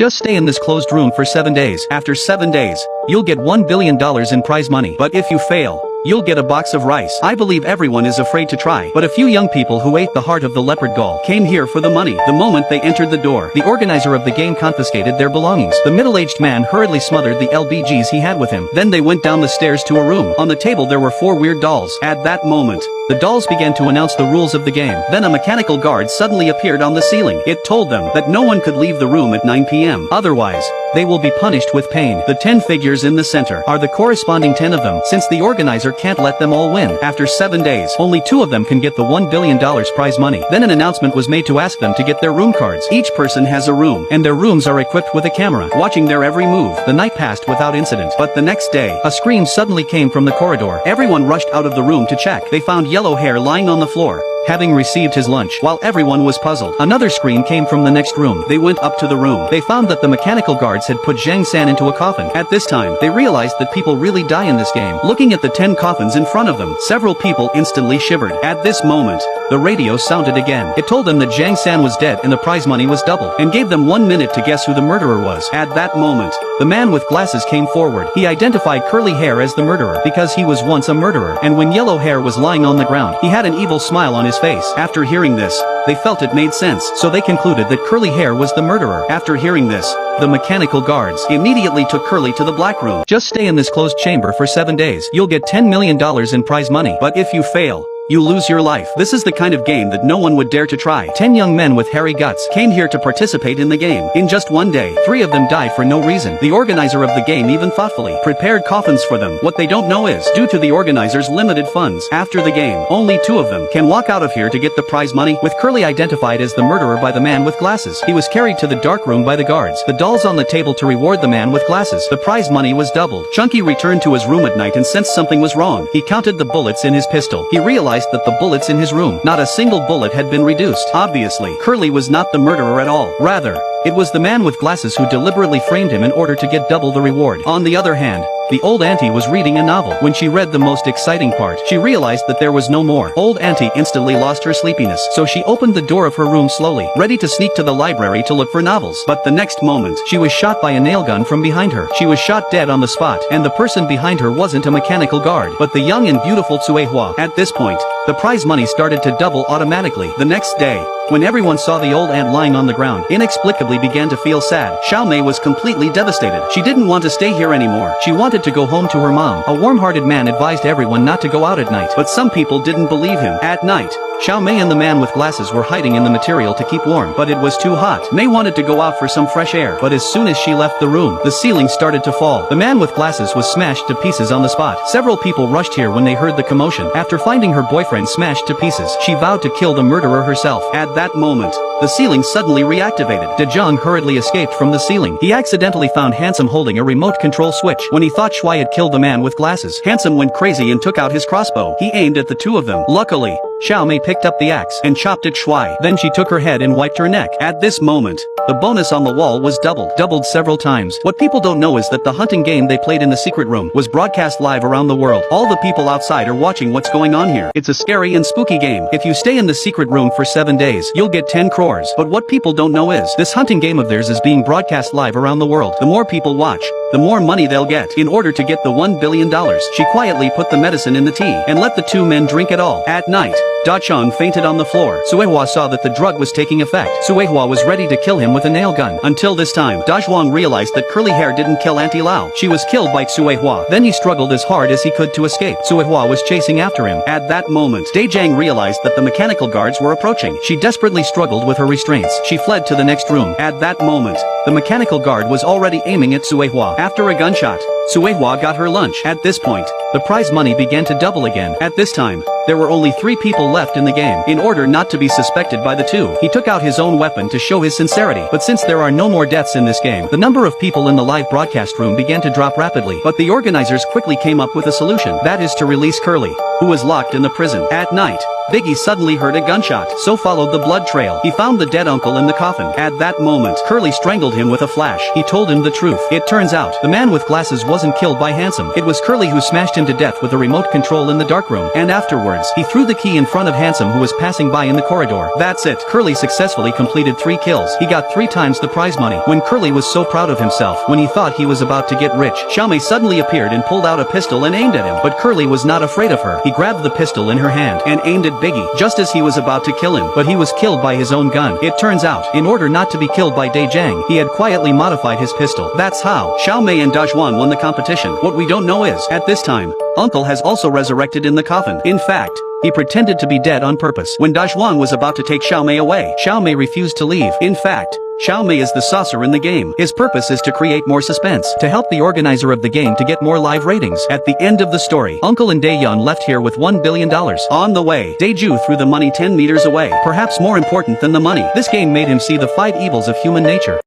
Just stay in this closed room for 7 days. After 7 days, you'll get $1 billion in prize money. But if you fail, you'll get a box of rice. I believe everyone is afraid to try. But a few young people who ate the heart of the leopard gull came here for the money. The moment they entered the door, the organizer of the game confiscated their belongings. The middle-aged man hurriedly smothered the LBGs he had with him. Then they went down the stairs to a room. On the table there were 4 weird dolls. At that moment, the dolls began to announce the rules of the game. Then a mechanical guard suddenly appeared on the ceiling. It told them that no one could leave the room at 9 p.m. Otherwise, they will be punished with pain. The 10 figures in the center are the corresponding 10 of them, since the organizer can't let them all win. After 7 days, only 2 of them can get the $1 billion prize money. Then an announcement was made to ask them to get their room cards. Each person has a room, and their rooms are equipped with a camera, watching their every move. The night passed without incident, but the next day, a scream suddenly came from the corridor. Everyone rushed out of the room to check. They found Yellow Hair lying on the floor, having received his lunch. While everyone was puzzled, another scream came from the next room. They went up to the room. They found that the mechanical guards had put Zhang San into a coffin. At this time, they realized that people really die in this game. Looking at the 10 coffins in front of them, several people instantly shivered. At this moment, the radio sounded again. It told them that Zhang San was dead and the prize money was doubled, and gave them 1 minute to guess who the murderer was. At that moment, the man with glasses came forward. He identified Curly Hair as the murderer because he was once a murderer, and when Yellow Hair was lying on the ground, he had an evil smile on his face. After hearing this, they felt it made sense, so they concluded that Curly Hair was the murderer. After hearing this, the mechanical guards immediately took Curly to the black room. Just stay in this closed chamber for 7 days. You'll get $10 million in prize money. But if you fail, you lose your life. This is the kind of game that no one would dare to try. 10 young men with hairy guts came here to participate in the game. In just 1 day, 3 of them died for no reason. The organizer of the game even thoughtfully prepared coffins for them. What they don't know is, due to the organizer's limited funds, after the game, only 2 of them can walk out of here to get the prize money. With Curly identified as the murderer by the man with glasses, he was carried to the dark room by the guards. The dolls on the table to reward the man with glasses. The prize money was doubled. Chunky returned to his room at night and sensed something was wrong. He counted the bullets in his pistol. He realized that the bullets in his room, not a single bullet had been reduced. Obviously, Curly was not the murderer at all. Rather, it was the man with glasses who deliberately framed him in order to get double the reward. On the other hand, the old auntie was reading a novel. When she read the most exciting part, she realized that there was no more. Old auntie instantly lost her sleepiness, so she opened the door of her room slowly, ready to sneak to the library to look for novels. But the next moment, she was shot by a nail gun from behind her. She was shot dead on the spot, and the person behind her wasn't a mechanical guard, but the young and beautiful Cui Hua. At this point, the prize money started to double automatically. The next day, when everyone saw the old aunt lying on the ground, inexplicably began to feel sad. Xiao Mei was completely devastated. She didn't want to stay here anymore. She wanted to go home to her mom. A warm-hearted man advised everyone not to go out at night, but some people didn't believe him. At night, Xiao Mei and the man with glasses were hiding in the material to keep warm, but it was too hot. Mei wanted to go out for some fresh air, but as soon as she left the room, the ceiling started to fall. The man with glasses was smashed to pieces on the spot. Several people rushed here when they heard the commotion. After finding her boyfriend smashed to pieces, she vowed to kill the murderer herself. At that moment, the ceiling suddenly reactivated. De Jong hurriedly escaped from the ceiling. He accidentally found Handsome holding a remote control switch. When he thought Shuai had killed the man with glasses, Handsome went crazy and took out his crossbow. He aimed at the 2 of them. Luckily, Xiao Mei picked up the axe and chopped at Shuai. Then she took her head and wiped her neck. At this moment, the bonus on the wall was doubled several times. What people don't know is that the hunting game they played in the secret room was broadcast live around the world. All the people outside are watching what's going on here. It's a scary and spooky game. If you stay in the secret room for 7 days, you'll get 10 crores. But what people don't know is, this hunting game of theirs is being broadcast live around the world. The more people watch, the more money they'll get. In order to get the $1 billion, she quietly put the medicine in the tea and let the 2 men drink it all. At night, Da Chong fainted on the floor. Cui Hua saw that the drug was taking effect. Cui Hua was ready to kill him with a nail gun. Until this time, Da Zhuang realized that Curly Hair didn't kill Auntie Lao. She was killed by Cui Hua. Then he struggled as hard as he could to escape. Cui Hua was chasing after him. At that moment, Dai Jiang realized that the mechanical guards were approaching. She desperately struggled with her restraints. She fled to the next room. At that moment, the mechanical guard was already aiming at Cui Hua. After a gunshot, Cui Hua got her lunch. At this point, the prize money began to double again. At this time, there were only 3 people left in the game. In order not to be suspected by the 2, he took out his own weapon to show his sincerity. But since there are no more deaths in this game, the number of people in the live broadcast room began to drop rapidly. But the organizers quickly came up with a solution. That is to release Curly, who was locked in the prison. At night, Biggie suddenly heard a gunshot, so followed the blood trail. He found the dead uncle in the coffin. At that moment, Curly strangled him with a flash. He told him the truth. It turns out, the man with glasses wasn't killed by Handsome. It was Curly who smashed him to death with a remote control in the dark room. And afterward, Afterwards, he threw the key in front of Handsome who was passing by in the corridor. That's it. Curly successfully completed 3 kills. He got 3 times the prize money. When Curly was so proud of himself, when he thought he was about to get rich, Xiaomei suddenly appeared and pulled out a pistol and aimed at him. But Curly was not afraid of her. He grabbed the pistol in her hand and aimed at Biggie, just as he was about to kill him. But he was killed by his own gun. It turns out, in order not to be killed by Dai Jiang, he had quietly modified his pistol. That's how Xiaomei and Dajuan won the competition. What we don't know is, at this time, Uncle has also resurrected in the coffin. In fact, he pretended to be dead on purpose. When Dajuan was about to take Xiaomei away, Xiaomei refused to leave. In fact, Xiaomei is the saucer in the game. His purpose is to create more suspense, to help the organizer of the game to get more live ratings. At the end of the story, Uncle and Daeyeon left here with $1 billion. On the way, Daeju threw the money 10 meters away. Perhaps more important than the money, this game made him see the 5 evils of human nature.